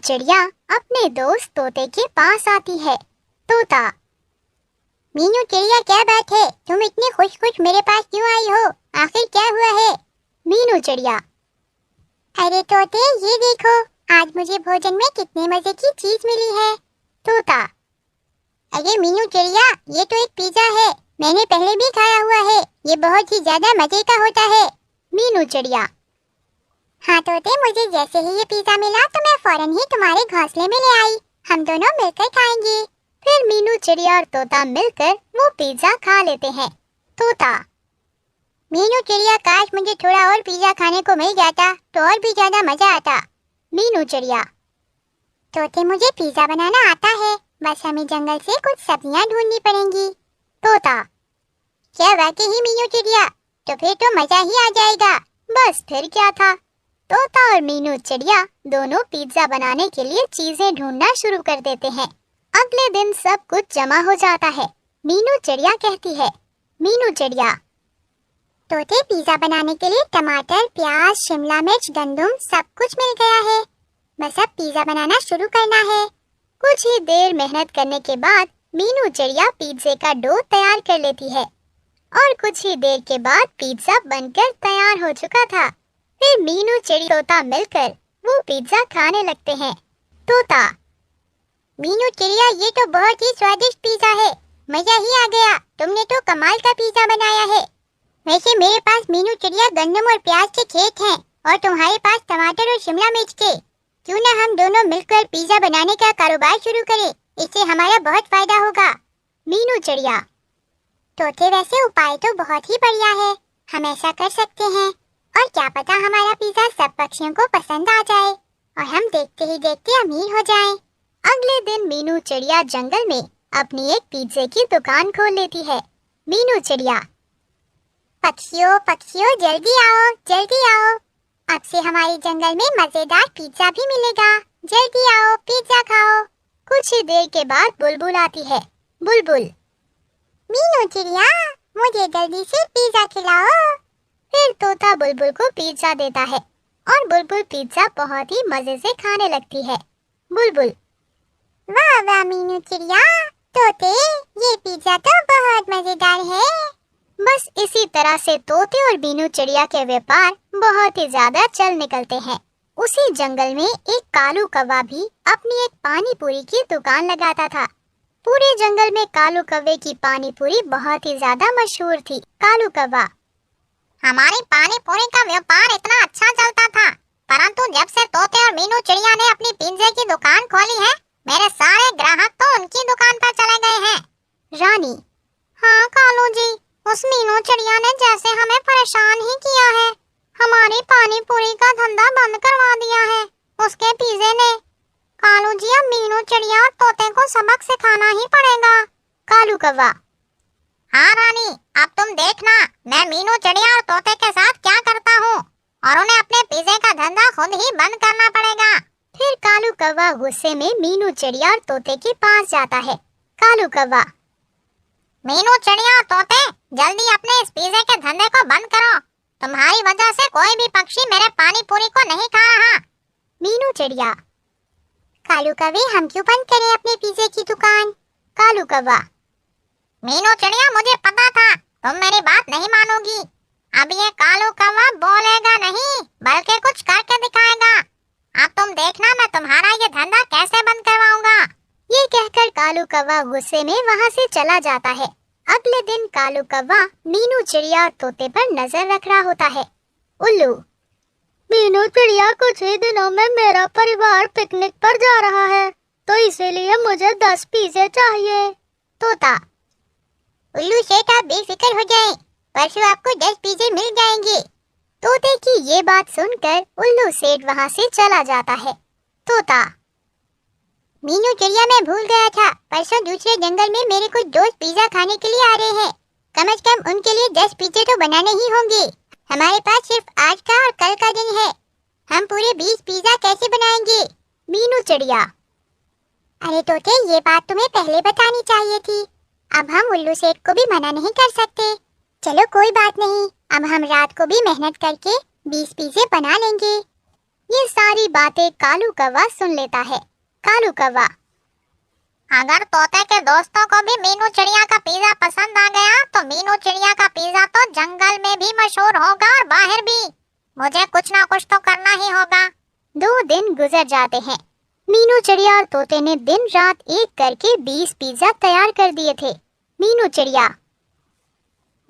चिड़िया अपने दोस्त तोते के पास आती है। तोता, मीनू चिड़िया क्या बात है, तुम इतनी खुश खुश मेरे पास क्यों आई हो, आखिर क्या हुआ है? मीनू चिड़िया, अरे तोते ये देखो, आज मुझे भोजन में कितने मजे की चीज मिली है। तोता, अरे मीनू चिड़िया, ये तो एक पिज्जा है, मैंने पहले भी खाया हुआ है, ये बहुत ही ज्यादा मजे का होता है। मीनू चिड़िया, हाँ तोते, मुझे जैसे ही ये पिज्जा मिला तो मैं फौरन ही तुम्हारे घोंसले में ले आई, हम दोनों मिलकर खाएंगे। फिर मीनू चिड़िया और तोता मिलकर वो पिज्जा खा लेते हैं। तोता, मीनू चिड़िया, काश मुझे थोड़ा और पिज्जा खाने को मिल जाता तो और भी ज्यादा मजा आता। मीनू चिड़िया, तोते मुझे पिज्जा बनाना आता है, बस हमें जंगल से कुछ सब्जियां ढूंढनी पड़ेंगी। तोता, क्या वाकई ही मीनू चिड़िया, तो फिर तो मजा ही आ जाएगा, बस फिर क्या था। तोता और मीनू चिड़िया दोनों पिज्जा बनाने के लिए चीजें ढूंढना शुरू कर देते हैं। अगले दिन सब कुछ जमा हो जाता है। मीनू चिड़िया कहती है, मीनू चिड़िया, तोते पिज्जा बनाने के लिए टमाटर, प्याज, शिमला मिर्च, गंदम सब कुछ मिल गया है, बस अब पिज्जा बनाना शुरू करना है। कुछ ही देर मेहनत करने के बाद मीनू चिड़िया पिज्जे का डो तैयार कर लेती है और कुछ ही देर के बाद पिज्जा बनकर तैयार हो चुका था। फिर मीनू चिड़िया तोता मिलकर वो पिज्जा खाने लगते हैं। तोता, मीनू चिड़िया, ये तो बहुत ही स्वादिष्ट पिज्जा है, मजा ही आ गया, तुमने तो कमाल का पिज्जा बनाया है। वैसे मेरे पास मीनू चिड़िया गंदम और प्याज के खेत हैं और तुम्हारे पास टमाटर और शिमला मिर्च के, क्यों ना हम दोनों मिलकर पिज्जा बनाने का कारोबार शुरू करें, इससे हमारा बहुत फायदा होगा। मीनू चिड़िया, तोते वैसे उपाय तो बहुत ही बढ़िया है, हम ऐसा कर सकते हैं और क्या पता हमारा पिज्जा सब पक्षियों को पसंद आ जाए और हम देखते ही देखते अमीर हो जाएं। अगले दिन मीनू चिड़िया जंगल में अपनी एक पिज्जे की दुकान खोल लेती है। मीनू चिड़िया, पक्षियों पक्षियों जल्दी आओ जल्दी आओ, अब से हमारे जंगल में मजेदार पिज्जा भी मिलेगा, जल्दी आओ पिज्जा खाओ। कुछ ही देर के बाद बुलबुल आती है। बुलबुल, मीनू चिड़िया, मुझे जल्दी से पिज्जा खिलाओ। फिर तोता बुलबुल को पिज्जा देता है और बुलबुल पिज्जा बहुत ही मजे से खाने लगती है। बुलबुल, वाह वाह मीनू चिड़िया, तोते ये पिज्जा तो बहुत मजेदार है। बस इसी तरह से तोते और मीनू चिड़िया के व्यापार बहुत ही ज्यादा चल निकलते हैं। उसी जंगल में एक कालू कौवा भी अपनी एक पानी पूरी की दुकान लगाता था। पूरे जंगल में कालू कौवे की पानी पूरी बहुत ही ज्यादा मशहूर थी। कालू कौवा, हमारी पानी पूरी का व्यापार इतना अच्छा चलता था, परंतु जब से तोते और मीनू चिड़िया ने अपनी पिज्जे की दुकान खोली है, मेरे सारे ग्राहक तो उनकी दुकान पर चले गए हैं। रानी, हाँ कालू जी, उस मीनू चिड़िया ने जैसे हमें परेशान ही किया है, हमारी पानी पूरी का धंधा बंद करवा दिया है उसके पिज्जे ने। कालू जी, अब मीनू चिड़िया और तोते को सबक सिखाना ही पड़ेगा। कालू कौवा, हाँ रानी, अब तुम देखना मैं मीनू चिड़िया और तोते के साथ क्या करता हूँ और उन्हें अपने पिज्जे का धंधा खुद ही बंद करना पड़ेगा। फिर कालू कौवा गुस्से में मीनू चिड़िया और तोते के पास जाता है। कालू कौवा, मीनू चिड़िया और तोते, जल्दी अपने इस पिज्जे के धंधे को बंद करो, तुम्हारी वजह से कोई भी पक्षी मेरे पानी पूरी को नहीं खा रहा। मीनू चिड़िया, कालू कौवे, हम क्यों बंद करें अपने पिज्जे की दुकान? कालू कौवा, मीनू चिड़िया, मुझे पता था तुम मेरी बात नहीं मानोगी, अब ये कालू कौवा बोलेगा नहीं बल्कि कुछ करके दिखाएगा, अब तुम देखना मैं तुम्हारा ये धंधा कैसे बंद करवाऊंगा। ये कहकर कालू कौवा गुस्से में वहाँ से चला जाता है। अगले दिन कालू कौवा मीनू चिड़िया और तोते पर नजर रख रहा होता है। उल्लू, मीनू चिड़िया, कुछ ही दिनों में मेरा परिवार पिकनिक पर जा रहा है, तो इसीलिए मुझे 10 पिज्जे चाहिए। तोता, उल्लू सेठ, आप बेफिक्र हो जाएं, परसों आपको 10 पिज्जे मिल जाएंगे। तोते की ये बात सुनकर उल्लू सेठ वहाँ से चला जाता है। तोता, मीनू चिड़िया, मैं भूल गया था, परसों दूसरे जंगल में मेरे कुछ दोस्त पिज्जा खाने के लिए आ रहे हैं, कम से कम उनके लिए 10 पिज्जे तो बनाने ही होंगे, हमारे पास सिर्फ आज का और कल का दिन है, हम पूरे 20 पिज्जा कैसे बनाएंगे? मीनू चिड़िया, अरे तोते, ये बात तुम्हें पहले बतानी चाहिए थी, अब हम उल्लू सेठ को भी मना नहीं कर सकते। चलो कोई बात नहीं, अब हम रात को भी मेहनत करके 20 पिज्जे बना लेंगे। ये सारी बातें कालू कौवा सुन लेता है। कालू कौवा, अगर तोते के दोस्तों को भी मीनू चिड़िया का पिज्जा पसंद आ गया तो मीनू चिड़िया का पिज्जा तो जंगल में भी मशहूर होगा और बाहर भी। मुझे कुछ ना कुछ तो करना ही होगा। 2 दिन गुजर जाते हैं। मीनू चिड़िया और तोते ने दिन रात एक करके 20 पिज्जा तैयार कर दिए थे। मीनू चिड़िया,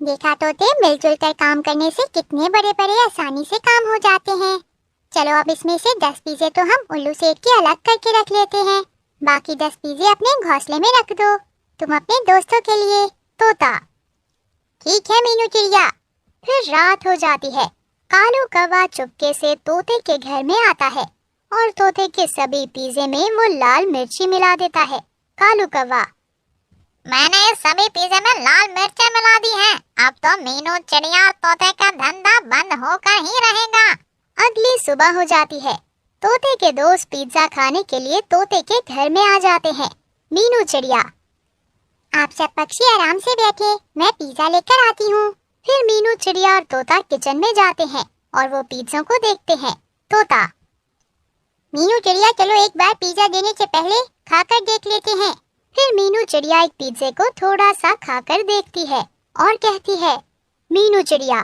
देखा तोते, मिलजुल कर काम करने से कितने बड़े बड़े आसानी से काम हो जाते हैं। चलो अब इसमें से 10 पिज्जे तो हम उल्लू सेठ के अलग करके रख लेते हैं, बाकी 10 पिज्जे अपने घोंसले में रख दो, तुम अपने दोस्तों के लिए। तोता, ठीक है मीनू चिड़िया। फिर रात हो जाती है। कालू कौवा चुपके से तोते के घर में आता है और तोते के सभी पिज्जे में वो लाल मिर्ची मिला देता है। कालू कौवा, मैंने इस सभी पिज्जे में लाल मिर्चें मिला दी हैं। अब तो मीनू चिड़िया और तोते का धंधा बंद होकर ही रहेगा। अगली सुबह हो जाती है। तोते के दोस्त पिज्जा खाने के लिए तोते के घर में आ जाते हैं। मीनू चिड़िया, आप सब पक्षी आराम से बैठे, मैं पिज्जा लेकर आती हूँ। फिर मीनू चिड़िया और तोता किचन में जाते हैं और वो पिज्जों को देखते हैं। तोता, मीनू चिड़िया, चलो एक बार पिज्जा देने से पहले खाकर देख लेते हैं। फिर मीनू चिड़िया एक पिज्जे को थोड़ा सा खाकर देखती है और कहती है। मीनू चिड़िया,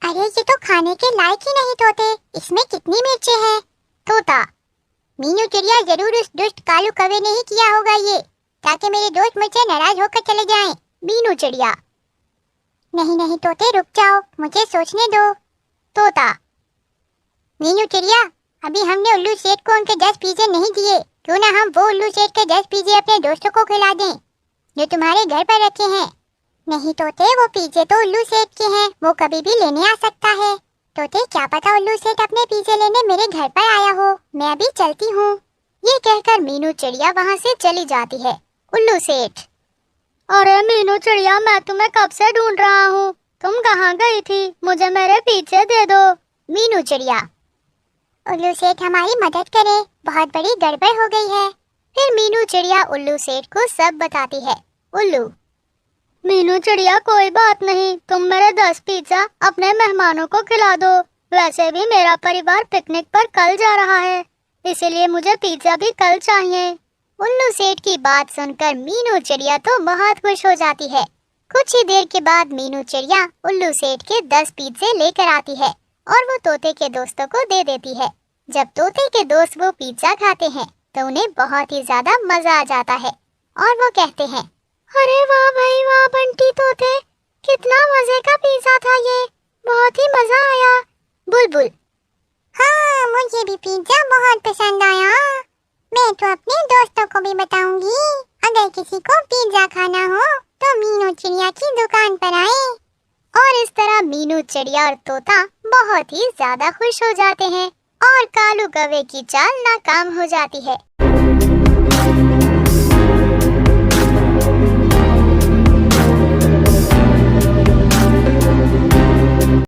अरे ये तो खाने के लायक ही नहीं तोते, इसमें कितनी मिर्चें हैं। तोता, मीनू चिड़िया, जरूर उस दुष्ट कालू कौवे ने ही किया होगा ये, ताकि मेरे दोस्त मुझसे नाराज होकर चले जाएं। मीनू चिड़िया, नहीं नहीं तोते, रुक जाओ, मुझे सोचने दो। तोता, मीनू चिड़िया, अभी हमने उल्लू सेठ को उनके 10 पिज्जे नहीं दिए, क्यों ना हम वो उल्लू सेठ के 10 पिज्जे अपने दोस्तों को खिला दें जो तुम्हारे घर पर रखे हैं। नहीं तोते, वो पिज्जे तो उल्लू सेठ के हैं, वो कभी भी लेने आ सकता है। तोते, क्या पता उल्लू सेठ अपने पिज्जे लेने मेरे घर पर आया हो, मैं अभी चलती हूँ। ये कहकर मीनू चिड़िया वहाँ से चली जाती है। उल्लू सेठ, अरे मीनू चिड़िया, मैं तुम्हें कब से ढूंढ रहा हूँ, तुम कहाँ गई थी, मुझे मेरे पिज्जे दे दो। मीनू चिड़िया, उल्लू सेठ हमारी मदद करे, बहुत बड़ी गड़बड़ हो गई है। फिर मीनू चिड़िया उल्लू सेठ को सब बताती है। उल्लू, मीनू चिड़िया, कोई बात नहीं, तुम मेरे 10 पिज्जा अपने मेहमानों को खिला दो। वैसे भी मेरा परिवार पिकनिक पर कल जा रहा है, इसीलिए मुझे पिज्जा भी कल चाहिए। उल्लू सेठ की बात सुनकर मीनू चिड़िया तो बहुत खुश हो जाती है। कुछ ही देर के बाद मीनू चिड़िया उल्लू सेठ के 10 पिज्जे लेकर आती है और वो तोते के दोस्तों को दे देती है। जब तोते के दोस्त वो पिज्जा खाते हैं तो उन्हें बहुत ही ज्यादा मजा आ जाता है और वो कहते हैं, अरे वाह भाई वाह बंटी तोते, कितना मजे का पिज्जा था ये, बहुत ही मजा आया। बुलबुल, हाँ, मुझे भी पिज्जा बहुत पसंद आया, मैं तो अपने दोस्तों को भी बताऊंगी, अगर किसी को पिज्जा खाना हो तो मीनू चिड़िया की दुकान पर आए। और इस तरह मीनू चिड़िया और तोता बहुत ही ज्यादा खुश हो जाते हैं और कालू कौवे की चाल नाकाम हो जाती है।